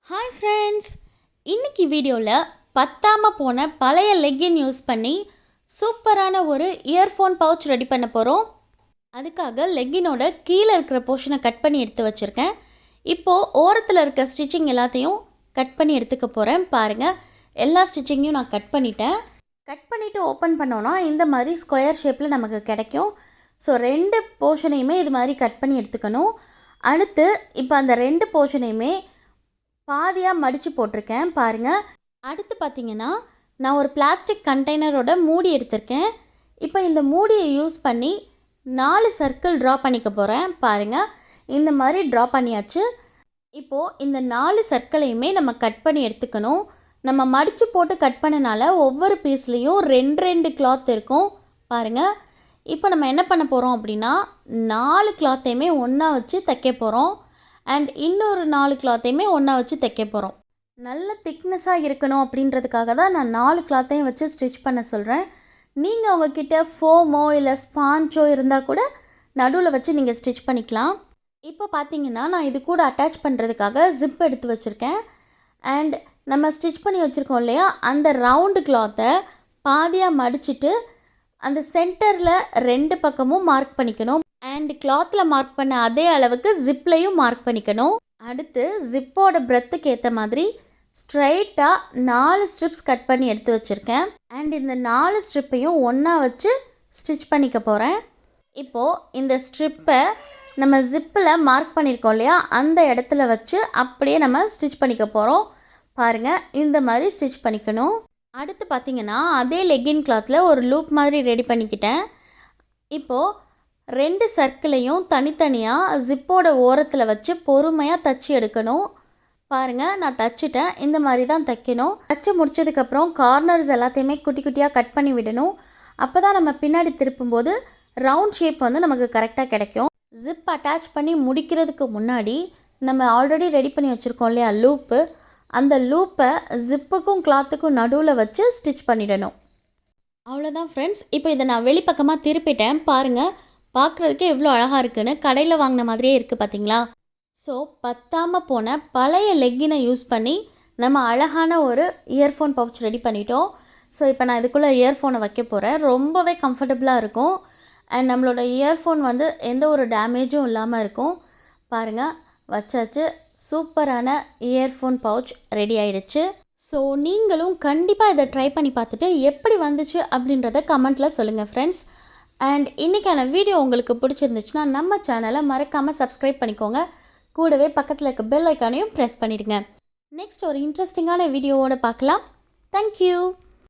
Hi friends, இன்றைக்கி வீடியோவில் பத்தாமல் போன பழைய லெக்கின் யூஸ் பண்ணி சூப்பரான ஒரு இயர்ஃபோன் பவுச் ரெடி பண்ண போகிறோம். அதுக்காக லெக்கினோட கீழே இருக்கிற போர்ஷனை கட் பண்ணி எடுத்து வச்சுருக்கேன். இப்போது ஓரத்தில் இருக்க ஸ்டிச்சிங் எல்லாத்தையும் கட் பண்ணி எடுத்துக்க போகிறேன். பாருங்கள், எல்லா ஸ்டிச்சிங்கையும் நான் கட் பண்ணிவிட்டு ஓப்பன் பண்ணோன்னா இந்த மாதிரி ஸ்கொயர் ஷேப்பில் நமக்கு கிடைக்கும். ஸோ 2 போர்ஷனையுமே இது மாதிரி கட் பண்ணி எடுத்துக்கணும். அடுத்து இப்போ அந்த 2 போர்ஷனையுமே பாதியாக மடித்து போட்டிருக்கேன். பாருங்கள், அடுத்து பார்த்திங்கன்னா நான் ஒரு பிளாஸ்டிக் கண்டெய்னரோட மூடி எடுத்திருக்கேன். இப்போ இந்த மூடியை யூஸ் பண்ணி 4 சர்க்கிள் ட்ரா பண்ணிக்க போகிறேன். பாருங்கள், இந்த மாதிரி ட்ரா பண்ணியாச்சு. இப்போது இந்த 4 சர்க்கிளையுமே நம்ம கட் பண்ணி எடுத்துக்கணும். நம்ம மடித்து போட்டு கட் பண்ணனால ஒவ்வொரு பீஸ்லேயும் 2 கிளாத் இருக்கும். பாருங்கள், இப்போ நம்ம என்ன பண்ண போகிறோம் அப்படின்னா 4 கிளாத்தையுமே ஒன்றா வச்சு தைக்க போகிறோம். அண்ட் இன்னொரு 4 கிளாத்தையுமே ஒன்றா வச்சு தைக்க போகிறோம். நல்ல திக்னஸாக இருக்கணும் அப்படின்றதுக்காக தான் நான் 4 கிளாத்தையும் வச்சு ஸ்டிச் பண்ண சொல்கிறேன். நீங்கள் உங்ககிட்ட ஃபோமோ இல்லை ஸ்பாஞ்சோ இருந்தால் கூட நடுவில் வச்சு நீங்கள் ஸ்டிச் பண்ணிக்கலாம். இப்போ பார்த்தீங்கன்னா நான் இது கூட அட்டாச் பண்ணுறதுக்காக ஜிப் எடுத்து வச்சுருக்கேன். அண்ட் நம்ம ஸ்டிச் பண்ணி வச்சுருக்கோம் இல்லையா, அந்த ரவுண்டு கிளாத்தை பாதியாக மடிச்சுட்டு அந்த சென்டரில் 2 பக்கமும் மார்க் பண்ணிக்கணும். அண்ட் கிளாத்தில் மார்க் பண்ண அதே அளவுக்கு ஜிப்லையும் மார்க் பண்ணிக்கணும். அடுத்து ஜிப்போட பிரெத்துக்கு ஏற்ற மாதிரி ஸ்ட்ரைட்டாக 4 ஸ்ட்ரிப்ஸ் கட் பண்ணி எடுத்து வச்சுருக்கேன். அண்ட் இந்த 4 ஸ்ட்ரிப்பையும் ஒன்றா வச்சு ஸ்டிச் பண்ணிக்க போகிறேன். இப்போது இந்த ஸ்ட்ரிப்பை நம்ம ஜிப்பில் மார்க் பண்ணியிருக்கோம் இல்லையா, அந்த இடத்துல வச்சு அப்படியே நம்ம ஸ்டிச் பண்ணிக்க போகிறோம். பாருங்கள், இந்த மாதிரி ஸ்டிச் பண்ணிக்கணும். அடுத்து பார்த்திங்கன்னா அதே லெக்கின் கிளாத்தில் ஒரு லூப் மாதிரி ரெடி பண்ணிக்கிட்டேன். இப்போது 2 சர்க்கிளையும் தனித்தனியாக ஜிப்போட ஓரத்தில் வச்சு பொறுமையாக தச்சு எடுக்கணும். பாருங்கள், நான் தச்சுட்டேன். இந்த மாதிரி தான் தைக்கணும். தச்சு முடிச்சதுக்கப்புறம் கார்னர்ஸ் எல்லாத்தையுமே குட்டி குட்டியாக கட் பண்ணி விடணும். அப்போ தான் நம்ம பின்னாடி திருப்பும்போது ரவுண்ட் ஷேப் வந்து நமக்கு கரெக்டாக கிடைக்கும். ஜிப் அட்டாச் பண்ணி முடிக்கிறதுக்கு முன்னாடி நம்ம ஆல்ரெடி ரெடி பண்ணி வச்சுருக்கோம் இல்லையா லூப்பு, அந்த லூப்பை ஜிப்புக்கும் கிளாத்துக்கும் நடுவில் வச்சு ஸ்டிச் பண்ணிடணும். அவ்வளோதான் ஃப்ரெண்ட்ஸ். இப்போ இதை நான் வெளிப்பக்கமாக திருப்பிட்டேன். பாருங்கள், பார்க்குறதுக்கே எவ்வளோ அழகாக இருக்குன்னு, கடையில் வாங்கின மாதிரியே இருக்குது பார்த்தீங்களா. ஸோ பத்தாமல் போன பழைய லெக்கினை யூஸ் பண்ணி நம்ம அழகான ஒரு இயர்ஃபோன் பவுச் ரெடி பண்ணிட்டோம். ஸோ இப்போ நான் இதுக்குள்ளே இயர்ஃபோனை வைக்க போகிறேன். ரொம்பவே கம்ஃபர்டபுளாக இருக்கும். அண்ட் நம்மளோட இயர்ஃபோன் வந்து எந்த ஒரு டேமேஜும் இல்லாமல் இருக்கும். பாருங்கள், வச்சாச்சு. சூப்பரான இயர்ஃபோன் பவுச் ரெடி ஆகிடுச்சு. ஸோ நீங்களும் கண்டிப்பாக இதை ட்ரை பண்ணி பார்த்துட்டு எப்படி வந்துச்சு அப்படின்றத கமெண்ட்டில் சொல்லுங்கள் ஃப்ரெண்ட்ஸ். அண்ட் இன்றைக்கான வீடியோ உங்களுக்கு பிடிச்சிருந்துச்சுன்னா நம்ம சேனலை மறக்காமல் சப்ஸ்கிரைப் பண்ணிக்கோங்க. கூடவே பக்கத்தில் இருக்க பெல் ஐக்கானையும் ப்ரெஸ் பண்ணிடுங்க. நெக்ஸ்ட் ஒரு இன்ட்ரெஸ்டிங்கான வீடியோவோடு பார்க்கலாம். தேங்க்யூ.